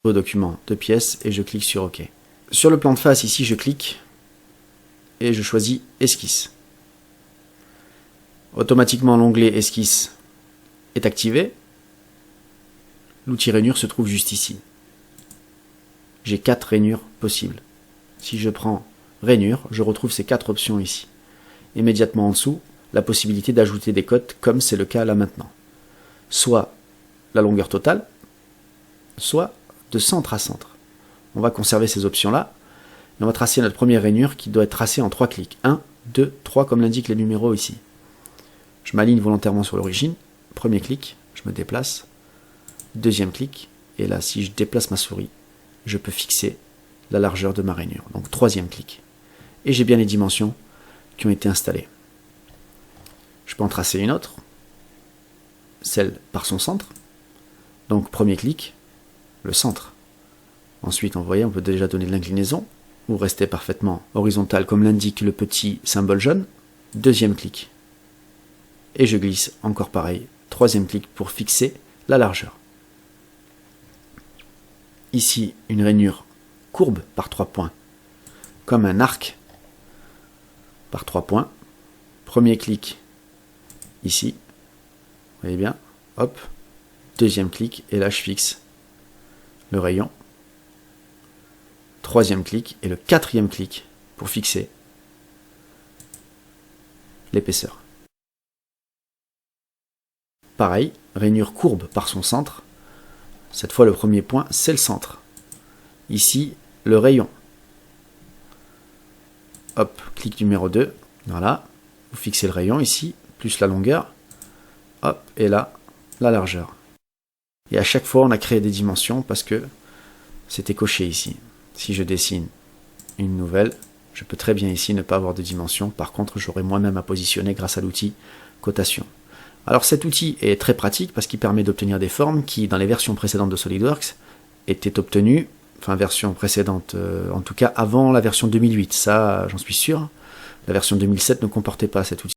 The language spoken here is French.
Au document de pièces et je clique sur OK. Sur le plan de face, ici, je clique et je choisis Esquisse. Automatiquement, l'onglet Esquisse est activé. L'outil rainure se trouve juste ici. J'ai 4 rainures possibles. Si je prends rainure, je retrouve ces 4 options ici. Immédiatement en dessous, la possibilité d'ajouter des cotes comme c'est le cas là maintenant. Soit la longueur totale, soit de centre à centre. On va conserver ces options-là et on va tracer notre première rainure qui doit être tracée en 3 clics. 1, 2, 3 comme l'indiquent les numéros ici. Je m'aligne volontairement sur l'origine. Premier clic, je me déplace. Deuxième clic, et là si je déplace ma souris, je peux fixer la largeur de ma rainure. Donc troisième clic. Et j'ai bien les dimensions qui ont été installées. Je peux en tracer une autre, celle par son centre. Donc premier clic, le centre. Ensuite, vous voyez, on peut déjà donner de l'inclinaison, ou rester parfaitement horizontal comme l'indique le petit symbole jaune. Deuxième clic. Et je glisse encore pareil. Troisième clic pour fixer la largeur. Ici, une rainure courbe par 3 points, comme un arc par 3 points. Premier clic ici, vous voyez bien, hop, deuxième clic, et là je fixe le rayon. Troisième clic, et le quatrième clic pour fixer l'épaisseur. Pareil, rainure courbe par son centre. Cette fois, le premier point, c'est le centre. Ici, le rayon. Hop, clic numéro 2. Voilà. Vous fixez le rayon ici, plus la longueur. Hop, et là, la largeur. Et à chaque fois, on a créé des dimensions parce que c'était coché ici. Si je dessine une nouvelle, je peux très bien ici ne pas avoir de dimension. Par contre, j'aurai moi-même à positionner grâce à l'outil cotation. Alors cet outil est très pratique parce qu'il permet d'obtenir des formes qui, dans les versions précédentes de SolidWorks, étaient obtenues, enfin version précédente, en tout cas avant la version 2008, ça j'en suis sûr. La version 2007 ne comportait pas cet outil.